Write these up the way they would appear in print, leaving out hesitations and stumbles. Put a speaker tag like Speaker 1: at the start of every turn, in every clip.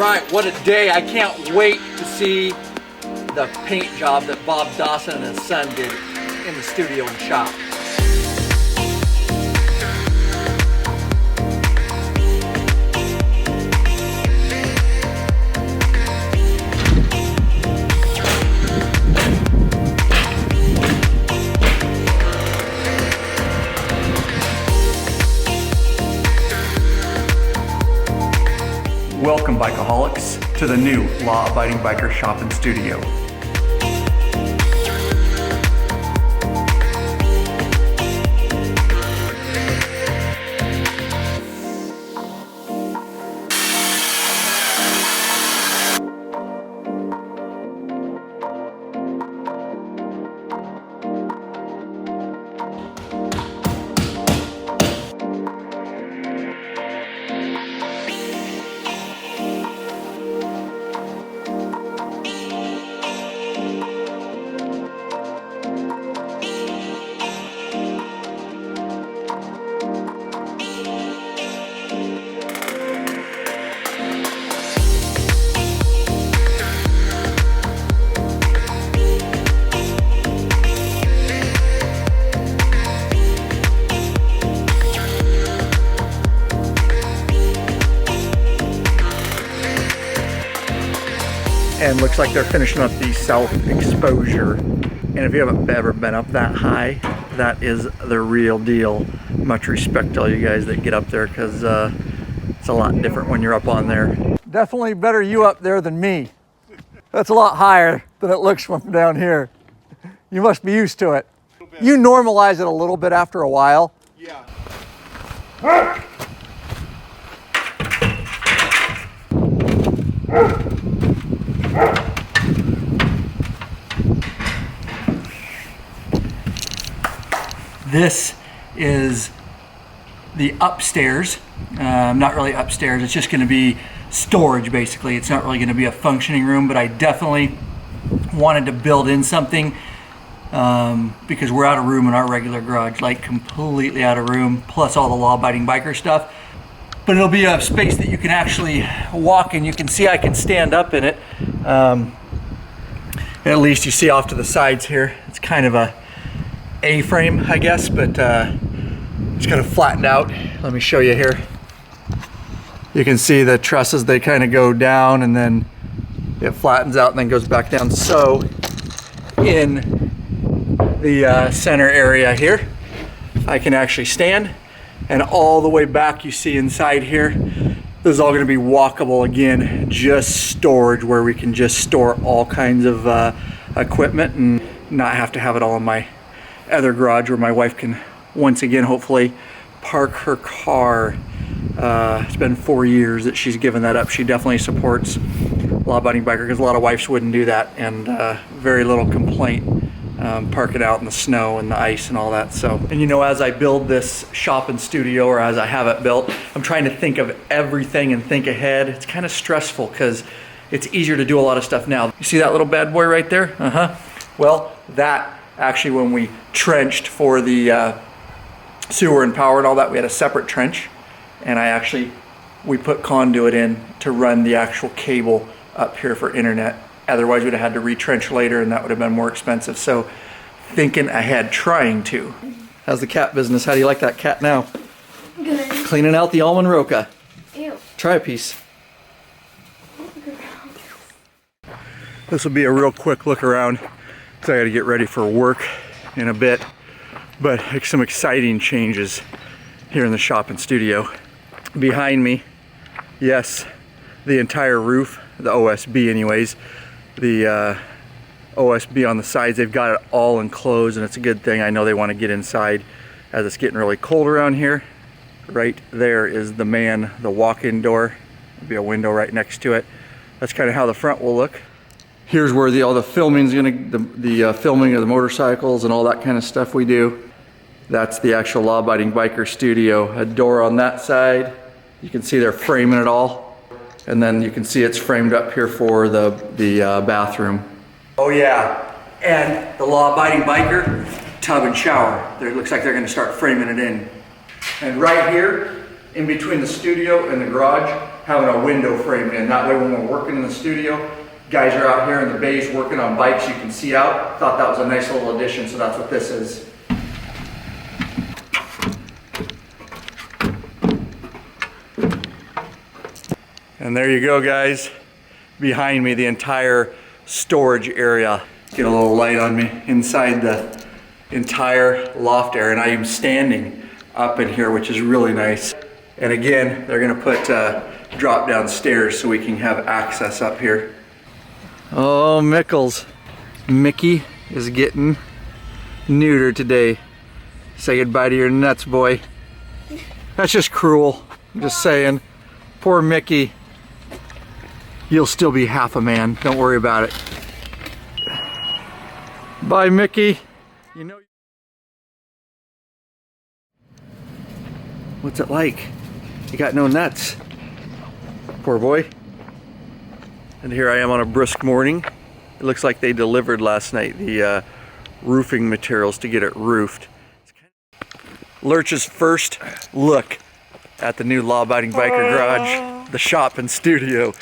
Speaker 1: right, what a day. I can't wait to see the paint job that Bob Dawson and his son did in the studio and shop. Welcome, Bikeaholics, to the new law-abiding biker shop and studio. And looks like they're finishing up the south exposure. And if you haven't ever been up that high, that is the real deal. Much respect to all you guys that get up there, because it's a lot different when you're up on there. Definitely better you up there than me. That's a lot higher than it looks from down here. You must be used to it. You normalize it a little bit after a while.
Speaker 2: Yeah.
Speaker 1: This is the upstairs. Not really upstairs, it's just going to be storage basically. It's not really going to be a functioning room, but I definitely wanted to build in something because we're out of room in our regular garage, like completely out of room, plus all the law-abiding biker stuff. But it'll be a space that you can actually walk in. You can see I can stand up in it. At least you see off to the sides here. It's kind of a A-frame, I guess, but it's kind of flattened out. Let me show you here. You can see the trusses, they kind of go down and then it flattens out and then goes back down. So in the center area here, I can actually stand, and all the way back you see inside here, this is all going to be walkable again, just storage where we can just store all kinds of equipment and not have to have it all in my other garage where my wife can once again hopefully park her car. It's been 4 years that she's given that up. She definitely supports law-abiding biker, because a lot of wives wouldn't do that, and very little complaint parking out in the snow and the ice and all that. So, and you know, as I build this shop and studio, or as I have it built, I'm trying to think of everything and think ahead. It's kind of stressful because it's easier to do a lot of stuff now. You see that little bad boy right there? Well, that actually, when we trenched for the sewer and power and all that, we had a separate trench, and we put conduit in to run the actual cable up here for internet. Otherwise we'd have had to retrench later, and that would have been more expensive. So thinking ahead, trying to. How's the cat business? How do you like that cat now?
Speaker 3: Good.
Speaker 1: Cleaning out the almond roca.
Speaker 3: Ew.
Speaker 1: Try a piece. This will be a real quick look around, because I got to get ready for work in a bit. But some exciting changes here in the shop and studio. Behind me, yes, the entire roof, the OSB anyways, the OSB on the sides, they've got it all enclosed, and it's a good thing. I know they want to get inside as it's getting really cold around here. Right there is the walk-in door. There'll be a window right next to it. That's kind of how the front will look. Here's where all the filming's the filming of the motorcycles and all that kind of stuff we do. That's the actual law-abiding biker studio. A door on that side. You can see they're framing it all. And then you can see it's framed up here for the bathroom. Oh yeah, and the law-abiding biker tub and shower. It looks like they're going to start framing it in. And right here, in between the studio and the garage, having a window framed in. That way when we're working in the studio, guys are out here in the bays working on bikes, you can see out. Thought that was a nice little addition, so that's what this is. And there you go, guys. Behind me, the entire storage area. Get a little light on me inside the entire loft area, and I am standing up in here, which is really nice. And again, they're gonna put drop down stairs so we can have access up here. Oh, Mickles. Mickey is getting neutered today. Say goodbye to your nuts, boy. That's just cruel. I'm just saying. Poor Mickey. You'll still be half a man. Don't worry about it. Bye, Mickey. You know. What's it like? You got no nuts. Poor boy. And here I am on a brisk morning. It looks like they delivered last night the roofing materials to get it roofed. Lurch's first look at the new Law Abiding Biker Garage, the shop and studio.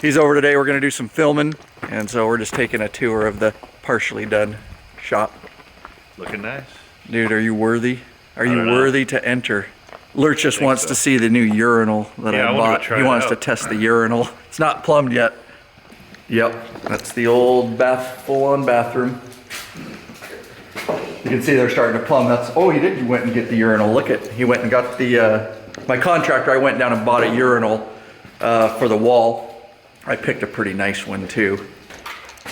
Speaker 1: He's over today. We're gonna do some filming, and so we're just taking a tour of the partially done shop.
Speaker 2: Looking nice.
Speaker 1: Dude, are you worthy? Are you worthy to enter? Lurch just wants to see the new urinal that I bought. He wants to test the urinal. It's not plumbed yet. Yep, that's the old full-on bathroom. You can see they're starting to plumb. Oh, he did. He went and get the urinal. Look at. He went and got the. My contractor. I went down and bought a urinal for the wall. I picked a pretty nice one too.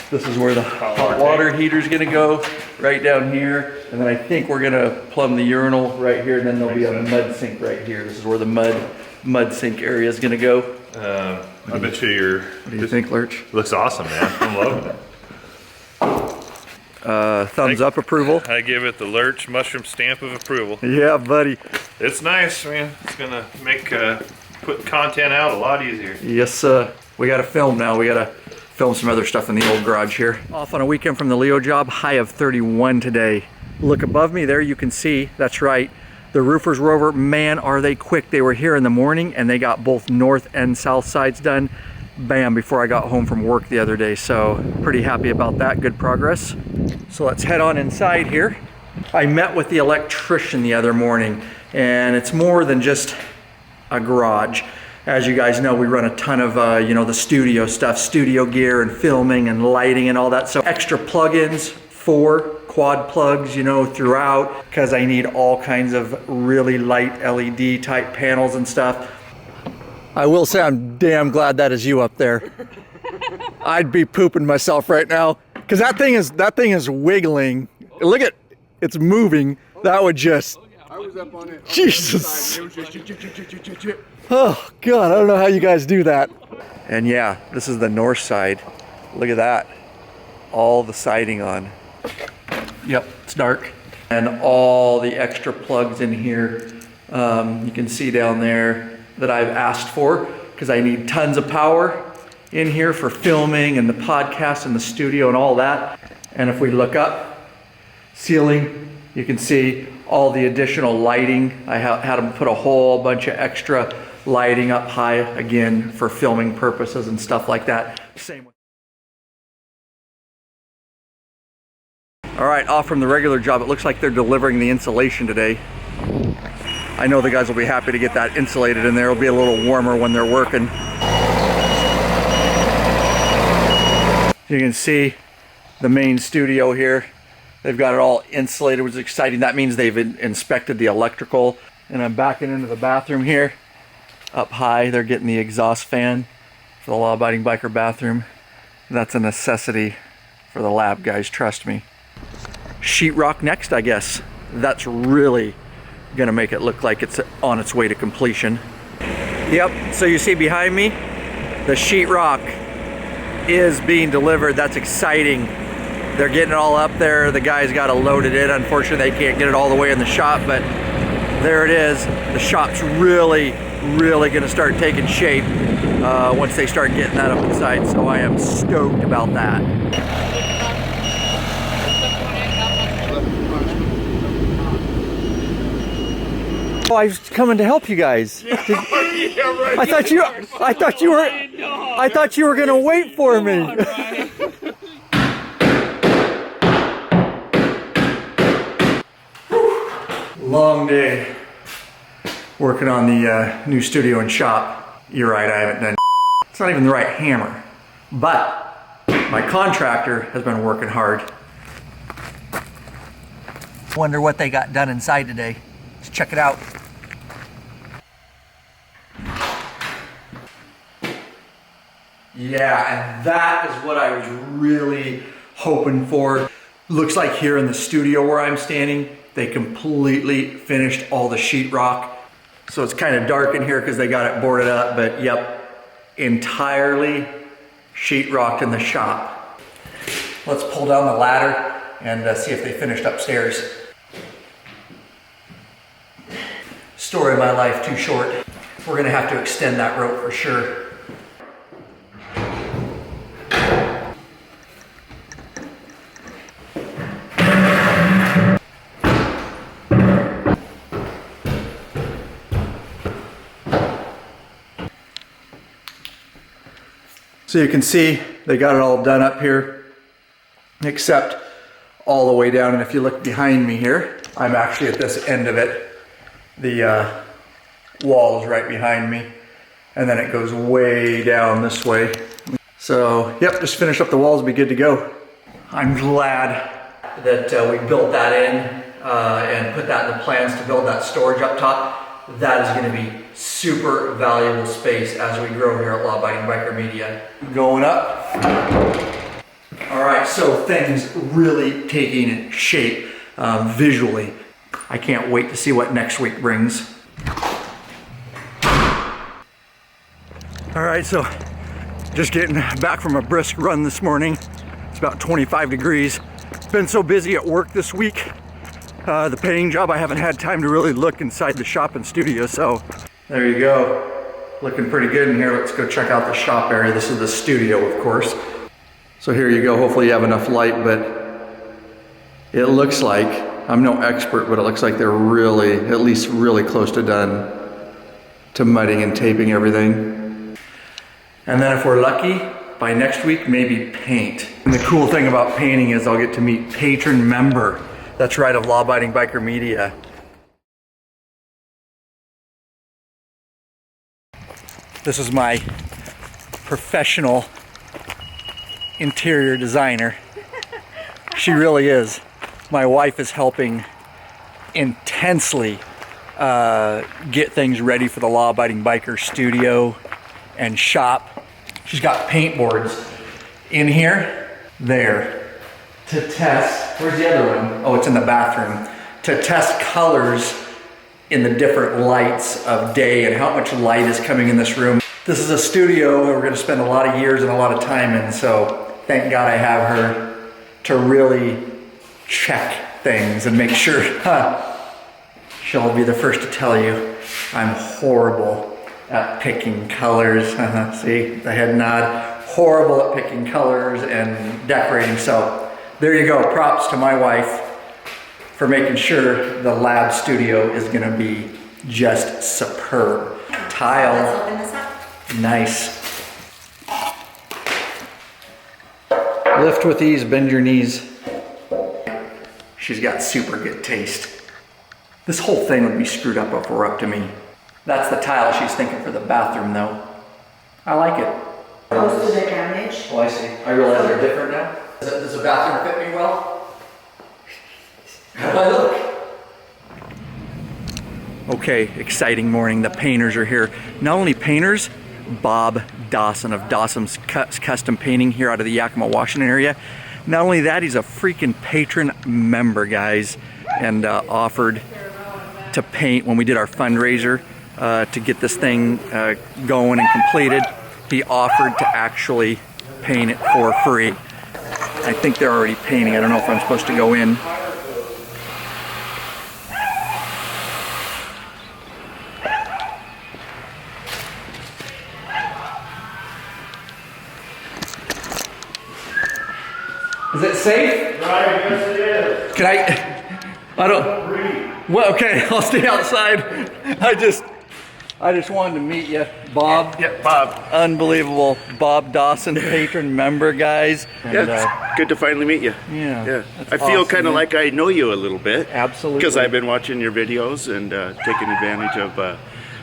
Speaker 1: This is where the hot water heater's gonna go, right down here. And then I think we're gonna plumb the urinal right here, and then there'll be a mud sink right here. This is where the mud sink area is gonna go.
Speaker 2: I bet you
Speaker 1: What do you think, Lurch?
Speaker 2: Looks awesome, man. I'm loving it.
Speaker 1: Thumbs up approval.
Speaker 2: I give it the Lurch mushroom stamp of approval.
Speaker 1: Yeah, buddy.
Speaker 2: It's nice, man. It's gonna make putting content out a lot easier.
Speaker 1: Yes, we gotta film now. We gotta film some other stuff in the old garage here. Off on a weekend from the Leo job, high of 31 today. Look above me there, you can see, that's right. The roofers were over. Man, are they quick. They were here in the morning and they got both north and south sides done. Bam, before I got home from work the other day. So pretty happy about that, good progress. So let's head on inside here. I met with the electrician the other morning, and it's more than just a garage. As you guys know, we run a ton of, the studio stuff, studio gear and filming and lighting and all that. So extra plugins, 4 quad plugs, throughout, because I need all kinds of really light LED type panels and stuff. I will say I'm damn glad that is you up there. I'd be pooping myself right now, because that thing is wiggling. Look at, it's moving. That would just,
Speaker 3: I was up on it.
Speaker 1: Jesus. Oh God, I don't know how you guys do that. And yeah, this is the north side. Look at that. All the siding on. Yep, it's dark. And all the extra plugs in here. You can see down there that I've asked for, because I need tons of power in here for filming and the podcast and the studio and all that. And if we look up, ceiling, you can see all the additional lighting. I had them put a whole bunch of extra lighting up high, again, for filming purposes and stuff like that. Same with. All right, off from the regular job. It looks like they're delivering the insulation today. I know the guys will be happy to get that insulated in there. It'll be a little warmer when they're working. You can see the main studio here. They've got it all insulated, which is exciting. That means they've inspected the electrical. And I'm backing into the bathroom here. Up high, they're getting the exhaust fan for the Law Abiding Biker bathroom. That's a necessity for the lab, guys, trust me. Sheetrock next, I guess. That's really gonna make it look like it's on its way to completion. Yep, so you see behind me, the sheetrock is being delivered. That's exciting. They're getting it all up there. The guys got to load it in. Unfortunately, they can't get it all the way in the shop, but there it is. The shop's really gonna start taking shape once they start getting that up inside, so I am stoked about that. Oh, I was coming to help you guys.
Speaker 2: Yeah, right.
Speaker 1: I thought you were gonna wait for me. Long day working on the new studio and shop. You're right, I haven't done. It's not even the right hammer, but my contractor has been working hard. Wonder what they got done inside today. Let's check it out. Yeah, and that is what I was really hoping for. Looks like here in the studio where I'm standing, they completely finished all the sheetrock. So it's kind of dark in here because they got it boarded up, but yep, entirely sheetrocked in the shop. Let's pull down the ladder and see if they finished upstairs. Story of my life, too short. We're gonna have to extend that rope for sure. So you can see they got it all done up here, except all the way down. And if you look behind me here, I'm actually at this end of it. The wall is right behind me, and then it goes way down this way. So yep, just finish up the walls, be good to go. I'm glad that we built that in and put that in the plans to build that storage up top. That is going to be super valuable space as we grow here at Law Abiding Biker Media. Going up. All right, so things really taking shape visually. I can't wait to see what next week brings. All right, so just getting back from a brisk run this morning. It's about 25 degrees. Been so busy at work this week. The painting job, I haven't had time to really look inside the shop and studio, so there you go. Looking pretty good in here. Let's go check out the shop area. This is the studio, of course. So here you go. Hopefully you have enough light, but it looks like, I'm no expert, but it looks like they're really, at least really close to done to mudding and taping everything. And then if we're lucky, by next week, maybe paint. And the cool thing about painting is I'll get to meet patron member. That's right, of Law Abiding Biker Media. This is my professional interior designer. She really is. My wife is helping intensely get things ready for the Law Abiding Biker studio and shop. She's got paint boards in here, there, to test. Where's the other one? Oh, it's in the bathroom. To test colors in the different lights of day and how much light is coming in this room. This is a studio where we're going to spend a lot of years and a lot of time in, so thank God I have her to really check things and make sure. She'll be the first to tell you I'm horrible at picking colors. See, the head nod. Horrible at picking colors and decorating. So there you go. Props to my wife for making sure the lab studio is going to be just superb. Tile.
Speaker 3: Let's open this up.
Speaker 1: Nice. Lift with ease, bend your knees. She's got super good taste. This whole thing would be screwed up if it were up to me. That's the tile she's thinking for the bathroom though. I like it.
Speaker 3: Close to the damage.
Speaker 1: Oh, I see. I realize they're different now. Does the bathroom fit me well? How do I look? Okay, exciting morning. The painters are here. Not only painters, Bob Dawson of Dawson's Custom Painting here out of the Yakima, Washington area. Not only that, he's a freaking patron member, guys, and offered to paint when we did our fundraiser to get this thing going and completed. He offered to actually paint it for free. I think they're already painting. I don't know if I'm supposed to go in. Is it safe?
Speaker 2: Right, yes it is.
Speaker 1: Can I don't. Well, okay, I'll stay outside. I just wanted to meet you, Bob.
Speaker 4: Yeah, Bob.
Speaker 1: Unbelievable. Bob Dawson, patron member, guys. And,
Speaker 4: Yeah, it's good to finally meet you.
Speaker 1: yeah.
Speaker 4: I feel kind of like I know you a little bit.
Speaker 1: Absolutely.
Speaker 4: Because I've been watching your videos and taking advantage of.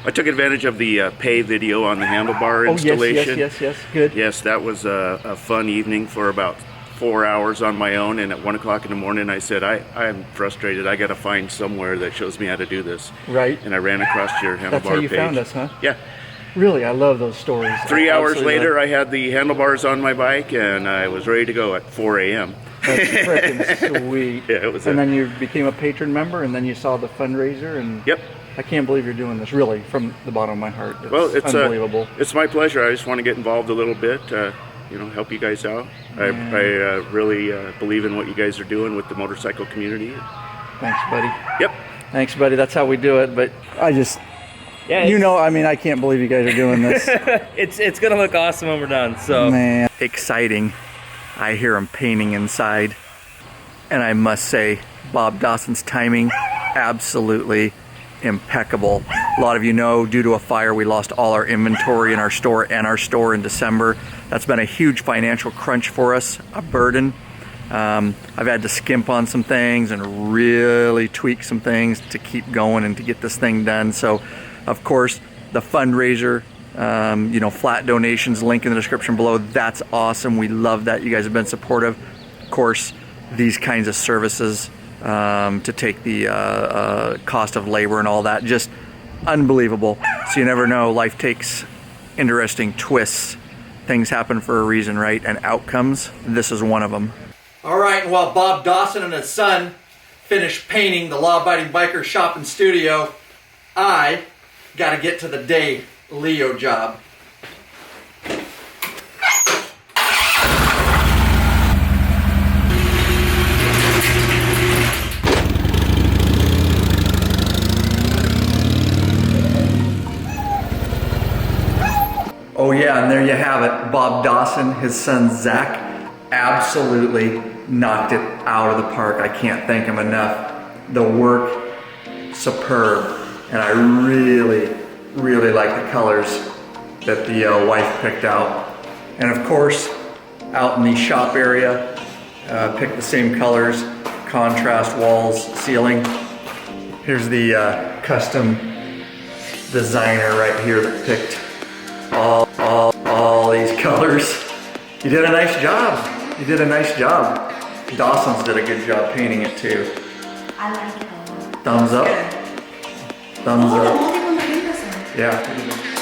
Speaker 4: I took advantage of the pay video on the handlebar installation.
Speaker 1: Yes, good.
Speaker 4: Yes, that was a fun evening for about 4 hours on my own, and at 1 o'clock in the morning I said, I'm frustrated, I gotta find somewhere that shows me how to do this.
Speaker 1: Right.
Speaker 4: And I ran across your handlebar page.
Speaker 1: That's how you found us, huh?
Speaker 4: Yeah.
Speaker 1: Really, I love those stories.
Speaker 4: 3 hours
Speaker 1: Absolutely
Speaker 4: later
Speaker 1: love-
Speaker 4: I had the handlebars on my bike and I was ready to go at 4 a.m.
Speaker 1: That's freaking sweet.
Speaker 4: Yeah, it was
Speaker 1: And
Speaker 4: a-
Speaker 1: then you became a patron member, and then you saw the fundraiser, and
Speaker 4: Yep.
Speaker 1: I can't believe you're doing this, really, from the bottom of my heart.
Speaker 4: Well, it's
Speaker 1: unbelievable.
Speaker 4: It's my pleasure. I just want to get involved a little bit, help you guys out. I really believe in what you guys are doing with the motorcycle community.
Speaker 1: Thanks, buddy.
Speaker 4: Yep.
Speaker 1: Thanks, buddy. That's how we do it. But I just, I can't believe you guys are doing this.
Speaker 5: It's gonna look awesome when we're done. So
Speaker 1: Man, exciting. I hear him painting inside, and I must say, Bob Dawson's timing, absolutely impeccable. A lot of you know, due to a fire, we lost all our inventory in our store in December. That's been a huge financial crunch for us, a burden. I've had to skimp on some things and really tweak some things to keep going and to get this thing done. So, of course, the fundraiser, flat donations, link in the description below. That's awesome. We love that. You guys have been supportive. Of course, these kinds of services, to take the cost of labor and all that, just unbelievable. So you never know, life takes interesting twists. Things happen for a reason, right? And outcomes, this is one of them. All right, and while Bob Dawson and his son finished painting the law-abiding biker shop and studio, I got to get to the day Leo job. Oh yeah, and there you have it. Bob Dawson, his son Zach, absolutely knocked it out of the park. I can't thank him enough. The work, superb. And I really, really like the colors that the wife picked out. And of course, out in the shop area, picked the same colors, contrast walls, ceiling. Here's the custom designer right here that picked all these colors. You did a nice job. You did a nice job. Dawson's did a good job painting it too.
Speaker 3: I like it.
Speaker 1: Thumbs up.
Speaker 3: Good.
Speaker 1: Thumbs
Speaker 3: Oh,
Speaker 1: up.
Speaker 3: the multiple paint.
Speaker 1: Yeah.